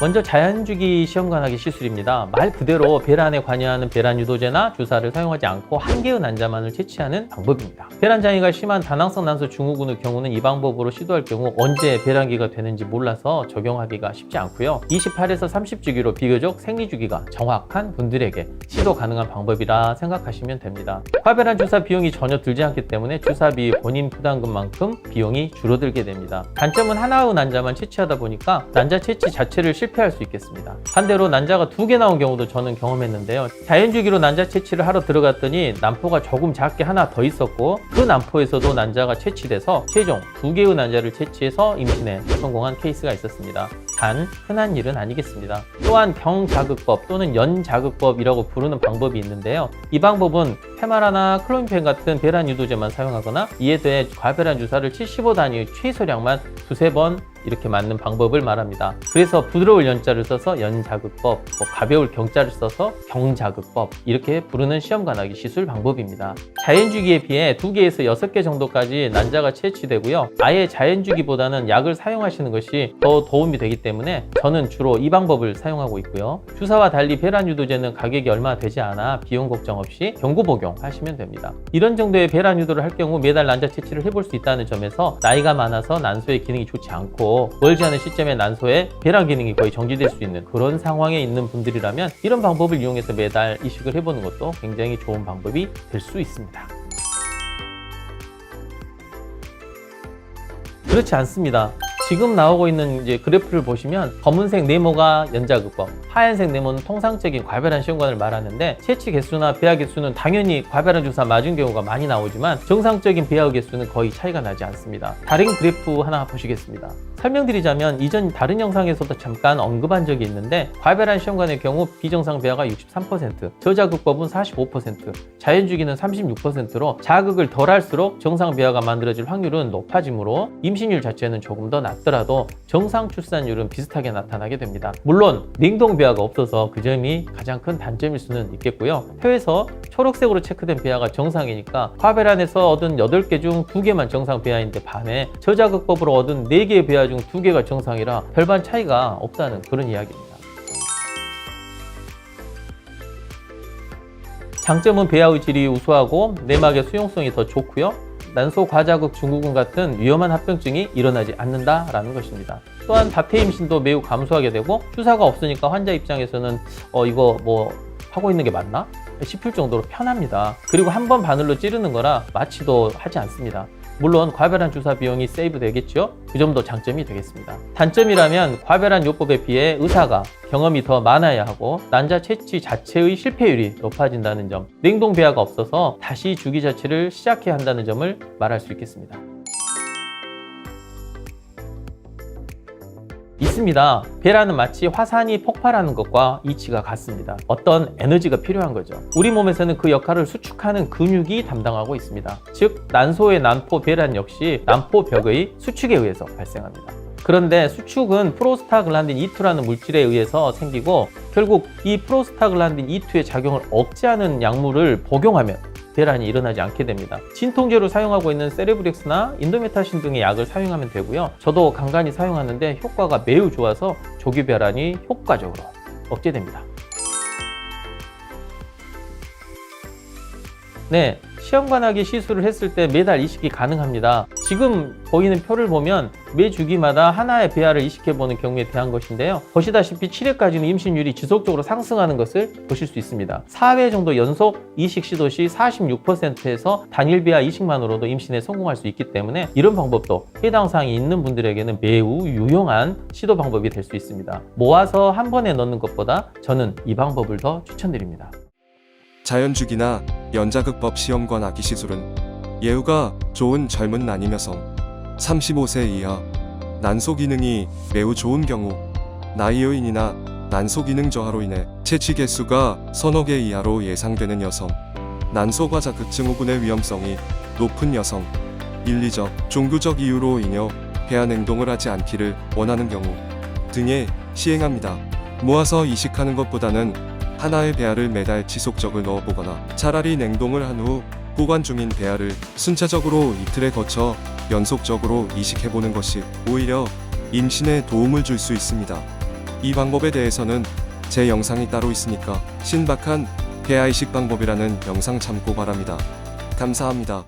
먼저 자연주기 시험관하기 시술입니다. 말 그대로 배란에 관여하는 배란 유도제나 주사를 사용하지 않고 한 개의 난자만을 채취하는 방법입니다. 배란 장애가 심한 다낭성 난소 증후군의 경우는 이 방법으로 시도할 경우 언제 배란기가 되는지 몰라서 적용하기가 쉽지 않고요. 28에서 30주기로 비교적 생리주기가 정확한 분들에게 시도 가능한 방법이라 생각하시면 됩니다. 과배란 주사 비용이 전혀 들지 않기 때문에 주사비 본인 부담금만큼 비용이 줄어들게 됩니다. 단점은 하나의 난자만 채취하다 보니까 난자 채취 자체를 실패할 수 있겠습니다. 반대로 난자가 2개 나온 경우도 저는 경험했는데요. 자연주기로 난자 채취를 하러 들어갔더니 난포가 조금 작게 하나 더 있었고 그 난포에서도 난자가 채취돼서 최종 2개의 난자를 채취해서 임신에 성공한 케이스가 있었습니다. 단 흔한 일은 아니겠습니다. 또한 경자극법 또는 연자극법이라고 부르는 방법이 있는데요. 이 방법은 페마라나 클로미펜 같은 배란 유도제만 사용하거나 이에 대해 과배란 주사를 75단위의 최소량만 2~3번 이렇게 맞는 방법을 말합니다. 그래서 부드러울 연자를 써서 연자극법, 가벼울 경자를 써서 경자극법 이렇게 부르는 시험관하기 시술 방법입니다. 자연주기에 비해 2개에서 6개 정도까지 난자가 채취되고요. 아예 자연주기보다는 약을 사용하시는 것이 더 도움이 되기 때문에 저는 주로 이 방법을 사용하고 있고요. 주사와 달리 배란 유도제는 가격이 얼마 되지 않아 비용 걱정 없이 경구 복용하시면 됩니다. 이런 정도의 배란 유도를 할 경우 매달 난자 채취를 해볼 수 있다는 점에서 나이가 많아서 난소의 기능이 좋지 않고 멀지 않은 시점에 난소의 배란 기능이 거의 정지될 수 있는 그런 상황에 있는 분들이라면 이런 방법을 이용해서 매달 이식을 해보는 것도 굉장히 좋은 방법이 될 수 있습니다. 그렇지 않습니다. 지금 나오고 있는 이제 그래프를 보시면 검은색 네모가 연자극법, 하얀색 네모는 통상적인 과배란 시험관을 말하는데 채취 개수나 배아 개수는 당연히 과배란 주사 맞은 경우가 많이 나오지만 정상적인 배아 개수는 거의 차이가 나지 않습니다. 다른 그래프 하나 보시겠습니다. 설명드리자면 이전 다른 영상에서도 잠깐 언급한 적이 있는데 과배란 시험관의 경우 비정상 배아가 63%, 저자극법은 45%, 자연주기는 36%로 자극을 덜 할수록 정상 배아가 만들어질 확률은 높아지므로 임신율 자체는 조금 더 낮더라도 정상 출산율은 비슷하게 나타나게 됩니다. 물론 냉동 배아가 없어서 그 점이 가장 큰 단점일 수는 있겠고요. 폐에서 초록색으로 체크된 배아가 정상이니까 과배란에서 얻은 8개 중 2개만 정상 배아인데 반해 저자극법으로 얻은 4개의 배아 중 2개가 정상이라 별반 차이가 없다는 그런 이야기입니다. 장점은 배아의 질이 우수하고 내막의 수용성이 더 좋고요. 난소 과자극 증후군 같은 위험한 합병증이 일어나지 않는다라는 것입니다. 또한 다폐 임신도 매우 감소하게 되고 주사가 없으니까 환자 입장에서는 이거 뭐 하고 있는 게 맞나? 싶을 정도로 편합니다. 그리고 한 번 바늘로 찌르는 거라 마취도 하지 않습니다. 물론 과배란 주사 비용이 세이브 되겠죠? 그 점도 장점이 되겠습니다. 단점이라면 과배란 요법에 비해 의사가 경험이 더 많아야 하고 난자 채취 자체의 실패율이 높아진다는 점, 냉동 배아가 없어서 다시 주기 자체를 시작해야 한다는 점을 말할 수 있겠습니다. 있습니다. 배란은 마치 화산이 폭발하는 것과 이치가 같습니다. 어떤 에너지가 필요한 거죠. 우리 몸에서는 그 역할을 수축하는 근육이 담당하고 있습니다. 즉 난소의 난포 배란 역시 난포벽의 수축에 의해서 발생합니다. 그런데 수축은 프로스타글란딘 E2라는 물질에 의해서 생기고 결국 이 프로스타글란딘 E2의 작용을 억제하는 약물을 복용하면 배란이 일어나지 않게 됩니다. 진통제로 사용하고 있는 세레브렉스나 인도메타신 등의 약을 사용하면 되고요. 저도 간간히 사용하는데 효과가 매우 좋아서 조기 배란이 효과적으로 억제됩니다. 네, 시험관하기 시술을 했을 때 매달 이식이 가능합니다. 지금 보이는 표를 보면 매 주기마다 하나의 배아를 이식해보는 경우에 대한 것인데요. 보시다시피 7회까지는 임신율이 지속적으로 상승하는 것을 보실 수 있습니다. 4회 정도 연속 이식 시도 시 46%에서 단일 배아 이식만으로도 임신에 성공할 수 있기 때문에 이런 방법도 해당 사항이 있는 분들에게는 매우 유용한 시도 방법이 될 수 있습니다. 모아서 한 번에 넣는 것보다 저는 이 방법을 더 추천드립니다. 자연주기나 연자극법 시험관 아기 시술은 예후가 좋은 젊은 난임 여성 35세 이하 난소 기능이 매우 좋은 경우 나이 요인이나 난소 기능 저하로 인해 채취 개수가 서너 개 이하로 예상되는 여성 난소 과자극 증후군의 위험성이 높은 여성 인리적, 종교적 이유로 인해 배아 냉동을 하지 않기를 원하는 경우 등에 시행합니다. 모아서 이식하는 것보다는 하나의 배아를 매달 지속적으로 넣어보거나 차라리 냉동을 한 후 보관 중인 배아를 순차적으로 이틀에 거쳐 연속적으로 이식해보는 것이 오히려 임신에 도움을 줄 수 있습니다. 이 방법에 대해서는 제 영상이 따로 있으니까 신박한 폐아이식 방법이라는 영상 참고 바랍니다. 감사합니다.